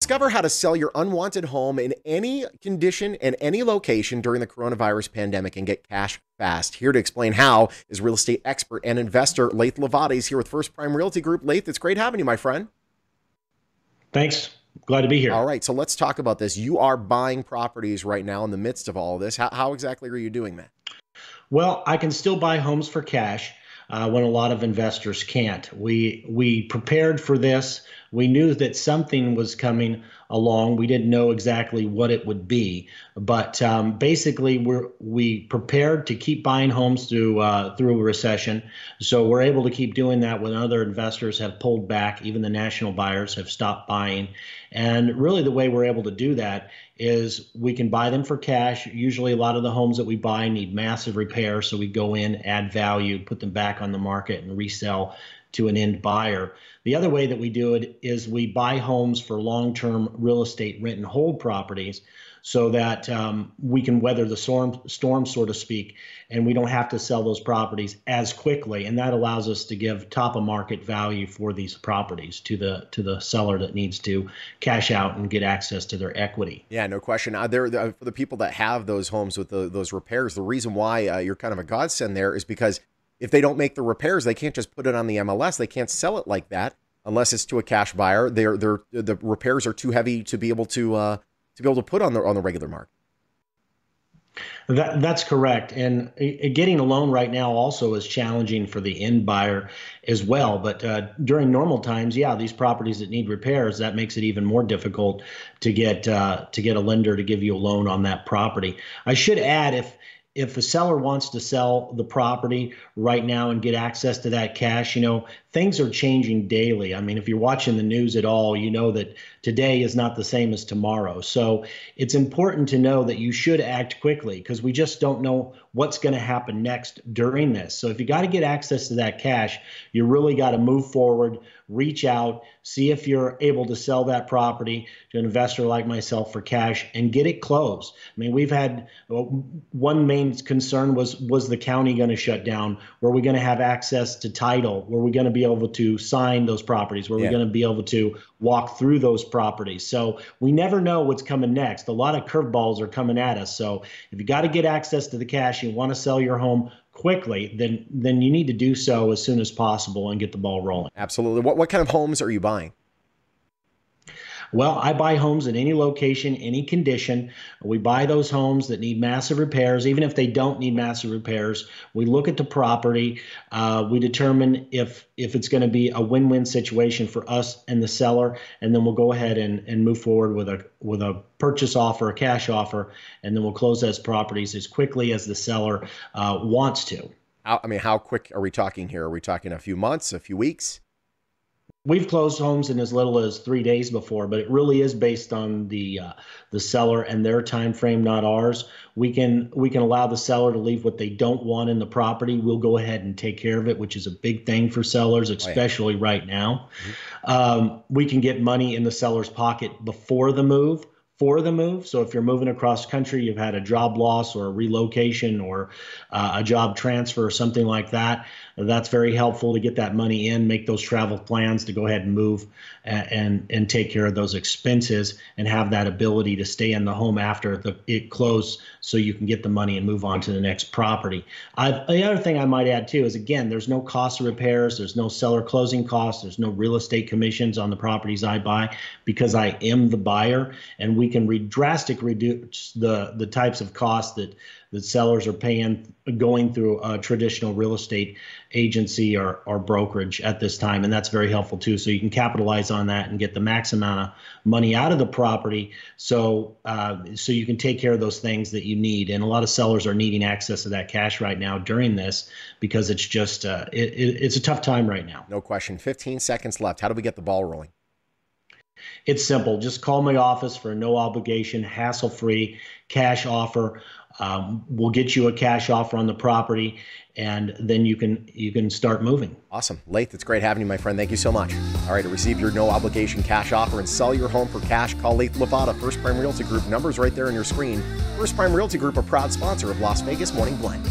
Discover how to sell your unwanted home in any condition and any location during the coronavirus pandemic and get cash fast. Here to explain how is real estate expert and investor Laith Levada. He's here with First Prime Realty Group. Laith, it's great having you, my friend. Thanks. Glad to be here. All right, so let's talk about this. You are buying properties right now in the midst of all of this. How exactly are you doing that? Well, I can still buy homes for cash when a lot of investors can't. We prepared for this. We knew that something was coming along. We didn't know exactly what it would be, but basically we prepared to keep buying homes through a recession. So we're able to keep doing that when other investors have pulled back. Even the national buyers have stopped buying. And really the way we're able to do that is we can buy them for cash. Usually a lot of the homes that we buy need massive repairs. So we go in, add value, put them back on the market and resell to an end buyer. The other way that we do it is we buy homes for long-term real estate rent and hold properties so that we can weather the storm, so to speak, and we don't have to sell those properties as quickly. And that allows us to give top of market value for these properties to the seller that needs to cash out and get access to their equity. Yeah, no question. For the people that have those homes with those repairs, the reason why you're kind of a godsend there is because if they don't make the repairs, they can't just put it on the MLS. They can't sell it like that unless it's to a cash buyer. The repairs are too heavy to be able to put on the regular market. That's correct. And getting a loan right now also is challenging for the end buyer as well. But during normal times, yeah, these properties that need repairs, that makes it even more difficult to get a lender to give you a loan on that property. I should add, if the seller wants to sell the property right now and get access to that cash, things are changing daily. I mean, if you're watching the news at all, you know that today is not the same as tomorrow. So it's important to know that you should act quickly because we just don't know what's going to happen next during this. So if you got to get access to that cash, you really got to move forward, reach out, see if you're able to sell that property to an investor like myself for cash and get it closed. I mean, we've had one main concern was the county going to shut down? Were we going to have access to title? Were we going to be able to sign those properties? Were we going to be able to walk through those properties? So we never know what's coming next. A lot of curveballs are coming at us. So if you got to get access to the cash, you want to sell your home quickly, then you need to do so as soon as possible and get the ball rolling. Absolutely. What kind of homes are you buying? Well, I buy homes in any location, any condition. We buy those homes that need massive repairs. Even if they don't need massive repairs, we look at the property. We determine if it's going to be a win-win situation for us and the seller, and then we'll go ahead and move forward with a purchase offer, a cash offer, and then we'll close those properties as quickly as the seller wants to. How quick are we talking here? Are we talking a few months, a few weeks? We've closed homes in as little as 3 days before, but it really is based on the seller and their time frame, not ours. We can allow the seller to leave what they don't want in the property. We'll go ahead and take care of it, which is a big thing for sellers, especially right now. We can get money in the seller's pocket before the move. For the move. So if you're moving across country, you've had a job loss or a relocation or a job transfer or something like that, that's very helpful to get that money in, make those travel plans to go ahead and move and take care of those expenses and have that ability to stay in the home after it closed so you can get the money and move on to the next property. The other thing I might add too is, again, there's no cost of repairs, there's no seller closing costs, there's no real estate commissions on the properties I buy because I am the buyer, and we can drastically reduce the types of costs that sellers are paying going through a traditional real estate agency or brokerage at this time. And that's very helpful too. So you can capitalize on that and get the max amount of money out of the property. So you can take care of those things that you need. And a lot of sellers are needing access to that cash right now during this because it's just, it's a tough time right now. No question. 15 seconds left. How do we get the ball rolling? It's simple. Just call my office for a no obligation, hassle-free cash offer. We'll get you a cash offer on the property, and then you can start moving. Awesome. Laith, it's great having you, my friend. Thank you so much. All right, to receive your no obligation cash offer and sell your home for cash, call Laith Levada, First Prime Realty Group. Numbers right there on your screen. First Prime Realty Group, a proud sponsor of Las Vegas Morning Blend.